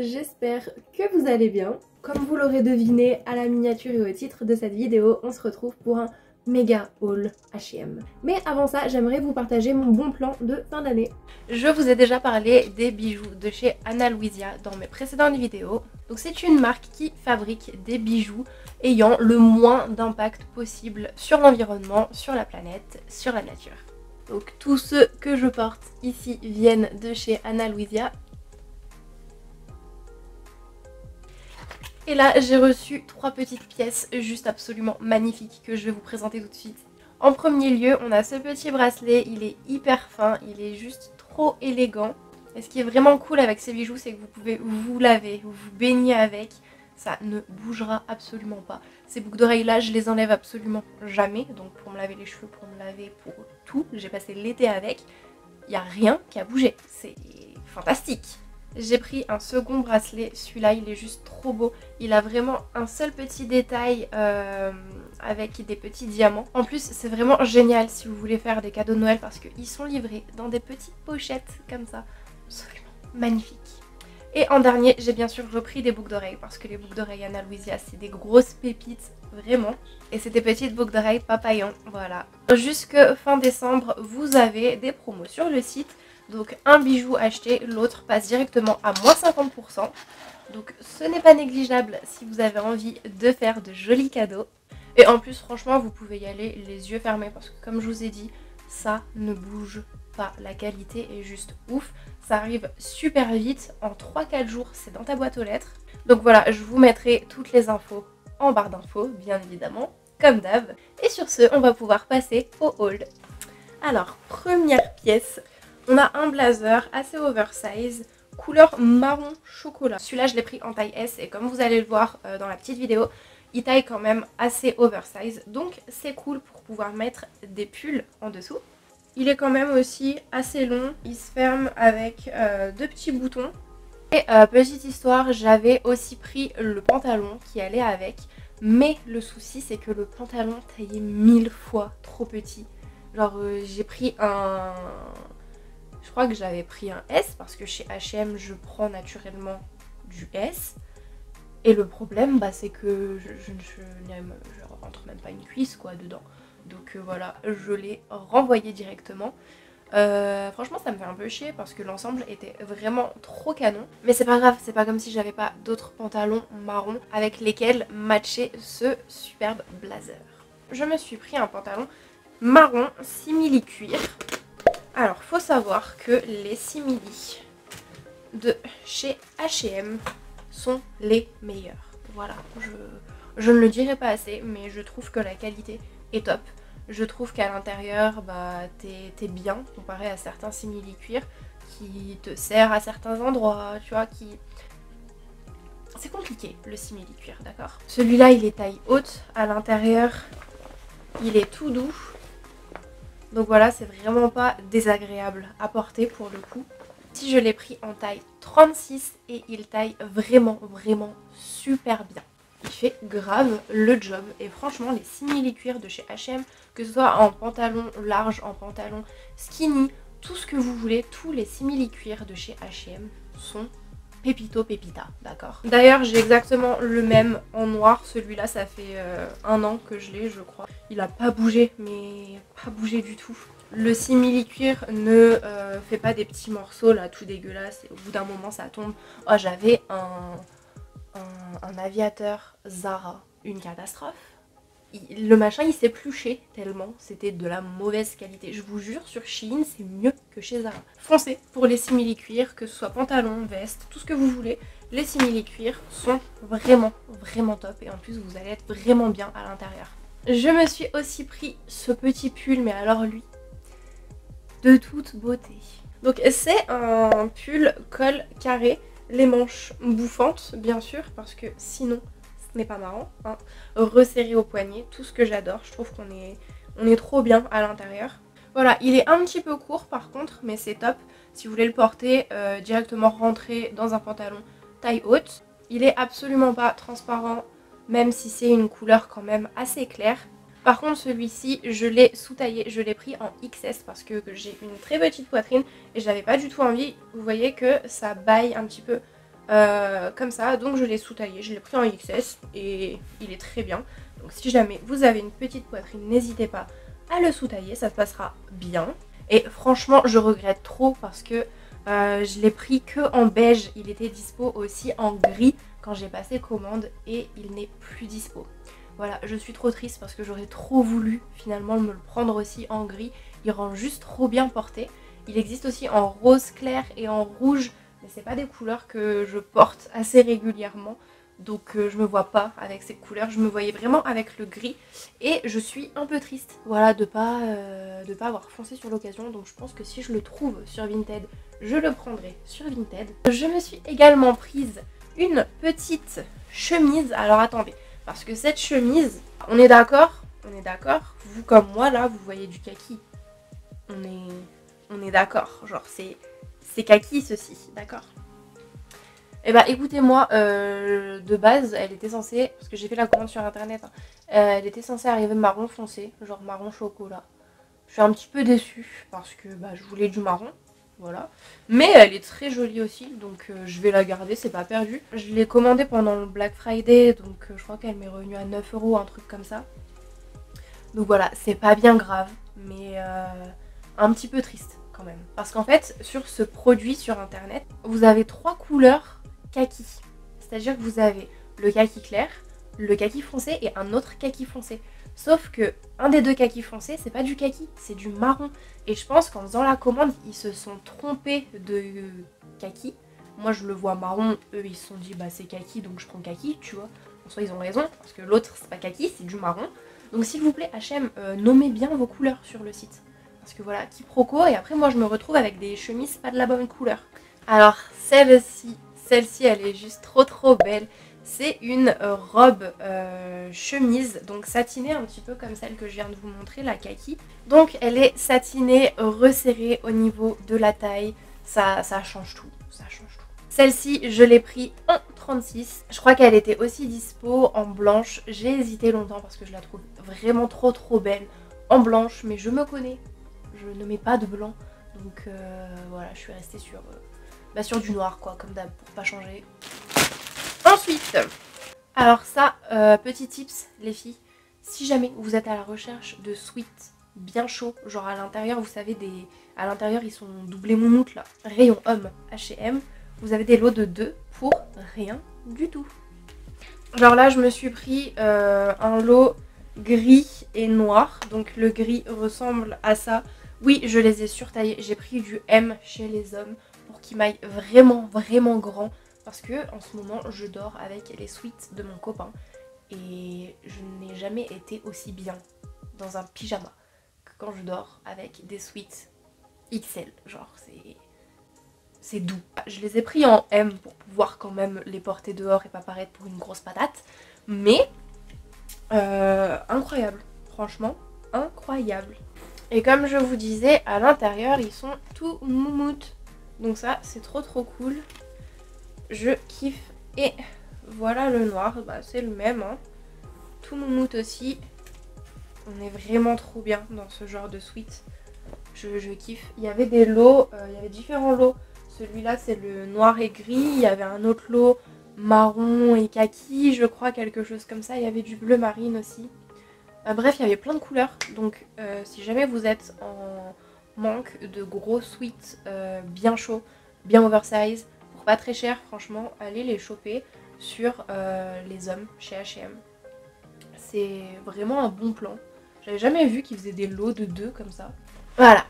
j'espère que vous allez bien. Comme vous l'aurez deviné à la miniature et au titre de cette vidéo, on se retrouve pour un méga haul H&M. Mais avant ça, j'aimerais vous partager mon bon plan de fin d'année. Je vous ai déjà parlé des bijoux de chez Ana Luisa dans mes précédentes vidéos. Donc c'est une marque qui fabrique des bijoux ayant le moins d'impact possible sur l'environnement, sur la planète, sur la nature. Donc tous ceux que je porte ici viennent de chez Ana Luisa. Et là j'ai reçu 3 petites pièces juste absolument magnifiques que je vais vous présenter tout de suite. En premier lieu, on a ce petit bracelet, il est hyper fin, il est juste trop élégant. Et ce qui est vraiment cool avec ces bijoux, c'est que vous pouvez vous laver, vous baigner avec, ça ne bougera absolument pas. Ces boucles d'oreilles là, je les enlève absolument jamais, donc pour me laver les cheveux, pour me laver, pour tout, j'ai passé l'été avec, il n'y a rien qui a bougé, c'est fantastique. J'ai pris un second bracelet, celui-là il est juste trop beau, il a vraiment un seul petit détail avec des petits diamants. En plus c'est vraiment génial si vous voulez faire des cadeaux de Noël parce qu'ils sont livrés dans des petites pochettes comme ça, absolument magnifique. Et en dernier j'ai bien sûr repris des boucles d'oreilles parce que les boucles d'oreilles Ana Luisa c'est des grosses pépites vraiment. Et c'est des petites boucles d'oreilles papillon, voilà. Jusque fin décembre vous avez des promos sur le site. Donc un bijou acheté, l'autre passe directement à moins 50%. Donc ce n'est pas négligeable si vous avez envie de faire de jolis cadeaux. Et en plus franchement vous pouvez y aller les yeux fermés parce que comme je vous ai dit, ça ne bouge pas. La qualité est juste ouf. Ça arrive super vite, en 3-4 jours c'est dans ta boîte aux lettres. Donc voilà, je vous mettrai toutes les infos en barre d'infos bien évidemment, comme d'hab. Et sur ce, on va pouvoir passer au haul. Alors première pièce. On a un blazer assez oversize, couleur marron chocolat. Celui-là je l'ai pris en taille S et comme vous allez le voir dans la petite vidéo, il taille quand même assez oversize. Donc c'est cool pour pouvoir mettre des pulls en dessous. Il est quand même aussi assez long, il se ferme avec 2 petits boutons. Et petite histoire, j'avais aussi pris le pantalon qui allait avec. Mais le souci c'est que le pantalon taillait 1000 fois trop petit. Genre j'ai pris un... Je crois que j'avais pris un S parce que chez H&M je prends naturellement du S. Et le problème c'est que je rentre même pas une cuisse quoi dedans. Donc voilà, je l'ai renvoyé directement. Franchement ça me fait un peu chier parce que l'ensemble était vraiment trop canon. Mais c'est pas grave, c'est pas comme si j'avais pas d'autres pantalons marrons avec lesquels matcher ce superbe blazer. Je me suis pris un pantalon marron simili-cuir. Alors, faut savoir que les simili de chez H&M sont les meilleurs. Voilà, je ne le dirai pas assez, mais je trouve que la qualité est top. Je trouve qu'à l'intérieur, t'es bien comparé à certains simili cuir qui te serrent à certains endroits, tu vois, qui... C'est compliqué le simili cuir, d'accord? Celui-là, il est taille haute, à l'intérieur, il est tout doux. Donc voilà, c'est vraiment pas désagréable à porter pour le coup. Si je l'ai pris en taille 36 et il taille vraiment super bien. Il fait grave le job et franchement les simili-cuir de chez H&M, que ce soit en pantalon large, en pantalon skinny, tout ce que vous voulez, tous les simili-cuir de chez H&M sont pépito pépita, d'accord. D'ailleurs j'ai exactement le même en noir, celui-là ça fait 1 an que je l'ai je crois. Il a pas bougé, mais pas bougé du tout. Le simili-cuir ne fait pas des petits morceaux là tout dégueulasses et au bout d'un moment ça tombe. Oh j'avais un aviateur Zara, une catastrophe. Le machin il s'épluchait tellement, c'était de la mauvaise qualité. Je vous jure sur Shein c'est mieux que chez Zara. Foncez pour les simili-cuir, que ce soit pantalon, veste, tout ce que vous voulez. Les simili-cuir sont vraiment top et en plus vous allez être vraiment bien à l'intérieur. Je me suis aussi pris ce petit pull, mais alors lui, de toute beauté. Donc c'est un pull col carré, les manches bouffantes bien sûr parce que sinon n'est pas marrant, hein. Resserré au poignet, tout ce que j'adore, je trouve qu'on est trop bien à l'intérieur. Voilà, il est un petit peu court par contre, mais c'est top si vous voulez le porter directement rentré dans un pantalon taille haute. Il est absolument pas transparent, même si c'est une couleur quand même assez claire. Par contre celui-ci je l'ai sous-taillé, je l'ai pris en XS parce que j'ai une très petite poitrine et j'avais pas du tout envie, vous voyez que ça baille un petit peu comme ça. Donc je l'ai sous-taillé, je l'ai pris en XS et il est très bien. Donc si jamais vous avez une petite poitrine, n'hésitez pas à le sous-tailler, ça se passera bien. Et franchement je regrette trop parce que je l'ai pris que en beige, il était dispo aussi en gris quand j'ai passé commande et il n'est plus dispo. Voilà, je suis trop triste parce que j'aurais trop voulu finalement me le prendre aussi en gris. Il rend juste trop bien porté. Il existe aussi en rose clair et en rouge, mais c'est pas des couleurs que je porte assez régulièrement. Donc je me vois pas avec ces couleurs, je me voyais vraiment avec le gris. Et je suis un peu triste, voilà, de pas avoir foncé sur l'occasion. Donc je pense que si je le trouve sur Vinted, je le prendrai sur Vinted. Je me suis également prise une petite chemise. Alors attendez. Parce que cette chemise, on est d'accord, vous comme moi là, vous voyez du kaki. On est d'accord, genre c'est kaki ceci, d'accord. Et bah écoutez-moi, de base, elle était censée, parce que j'ai fait la commande sur internet, hein, elle était censée arriver marron foncé, genre marron chocolat. Je suis un petit peu déçue parce que bah, je voulais du marron. Voilà. Mais elle est très jolie aussi, donc je vais la garder, c'est pas perdu. Je l'ai commandée pendant le Black Friday, donc je crois qu'elle m'est revenue à 9 €, un truc comme ça. Donc voilà, c'est pas bien grave, mais un petit peu triste quand même. Parce qu'en fait, sur ce produit sur internet, vous avez 3 couleurs kaki. C'est-à-dire que vous avez le kaki clair, le kaki foncé et un autre kaki foncé. Sauf que un des deux kakis foncés, c'est pas du kaki, c'est du marron. Et je pense qu'en faisant la commande, ils se sont trompés de kaki. Moi je le vois marron, eux ils se sont dit bah c'est kaki donc je prends kaki, tu vois. En soi ils ont raison, parce que l'autre c'est pas kaki, c'est du marron. Donc s'il vous plaît H&M, nommez bien vos couleurs sur le site. Parce que voilà, quiproquo, et après moi je me retrouve avec des chemises pas de la bonne couleur. Alors celle-ci elle est juste trop belle. C'est une robe chemise, donc satinée un petit peu comme celle que je viens de vous montrer, la kaki. Donc elle est satinée, resserrée au niveau de la taille, ça change tout, ça change tout. Celle-ci, je l'ai pris en 36, je crois qu'elle était aussi dispo en blanche. J'ai hésité longtemps parce que je la trouve vraiment trop belle en blanche, mais je me connais, je ne mets pas de blanc. Donc voilà, je suis restée sur du noir quoi, comme d'hab, pour pas changer. Ensuite, alors ça, petit tips les filles, si jamais vous êtes à la recherche de sweats bien chauds, genre à l'intérieur, vous savez, à l'intérieur ils sont doublés moumoute là, rayon homme H&M, vous avez des lots de 2 pour rien du tout. Genre là je me suis pris un lot gris et noir, donc le gris ressemble à ça. Oui, je les ai surtaillés, j'ai pris du M chez les hommes pour qu'ils m'aillent vraiment grand. Parce que en ce moment je dors avec les sweats de mon copain et je n'ai jamais été aussi bien dans un pyjama que quand je dors avec des sweats XL. Genre c'est doux. Je les ai pris en M pour pouvoir quand même les porter dehors et pas paraître pour une grosse patate. Mais incroyable, franchement incroyable. Et comme je vous disais, à l'intérieur ils sont tout moumoute. Donc ça c'est trop cool. Je kiffe. Et voilà le noir, bah, c'est le même, hein. Tout moumoute aussi. On est vraiment trop bien dans ce genre de sweat. Je kiffe. Il y avait des lots, il y avait différents lots. Celui-là c'est le noir et gris. Il y avait un autre lot marron et kaki, je crois, quelque chose comme ça. Il y avait du bleu marine aussi. Bref, il y avait plein de couleurs. Donc si jamais vous êtes en manque de gros sweats bien chauds, bien oversize, pas très cher, franchement, allez les choper sur les hommes chez H&M. C'est vraiment un bon plan. J'avais jamais vu qu'ils faisaient des lots de 2 comme ça. Voilà,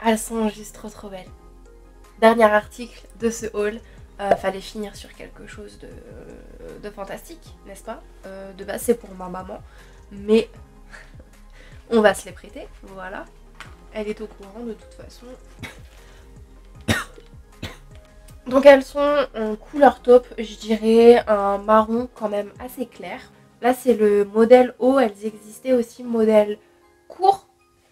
elles sont juste trop belles. Dernier article de ce haul. Fallait finir sur quelque chose de fantastique, n'est-ce pas? De base c'est pour ma maman, mais on va se les prêter, voilà. Elle est au courant de toute façon. Donc elles sont en couleur taupe, je dirais un marron quand même assez clair. Là c'est le modèle haut, elles existaient aussi modèle court.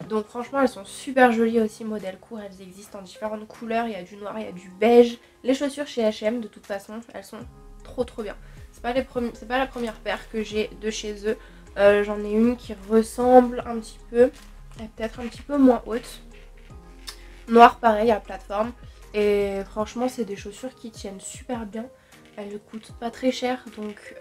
Donc franchement elles sont super jolies aussi modèle court, elles existent en différentes couleurs, il y a du noir, il y a du beige. Les chaussures chez H&M de toute façon, elles sont trop bien. C'est pas la première paire que j'ai de chez eux. J'en ai une qui ressemble un petit peu, elle est peut-être un petit peu moins haute. Noir pareil à plateforme. Et franchement c'est des chaussures qui tiennent super bien. elle coûte pas très cher, donc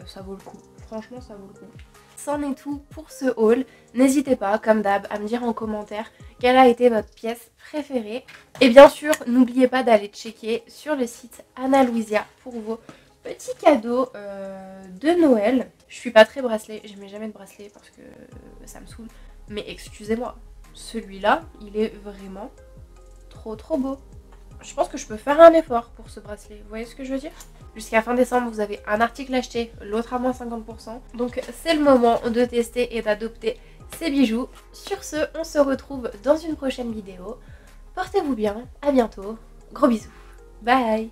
ça vaut le coup. Franchement, ça vaut le coup. C'en est tout pour ce haul. N'hésitez pas, comme d'hab, à me dire en commentaire quelle a été votre pièce préférée. Et bien sûr, n'oubliez pas d'aller checker sur le site Ana Luisa pour vos petits cadeaux de Noël. Je suis pas très bracelet, je mets jamais de bracelet parce que ça me saoule. Mais excusez-moi, celui-là, il est vraiment trop beau. Je pense que je peux faire un effort pour ce bracelet, vous voyez ce que je veux dire? Jusqu'à fin décembre, vous avez un article acheté, l'autre à moins 50%. Donc c'est le moment de tester et d'adopter ces bijoux. Sur ce, on se retrouve dans une prochaine vidéo. Portez-vous bien, à bientôt, gros bisous, bye.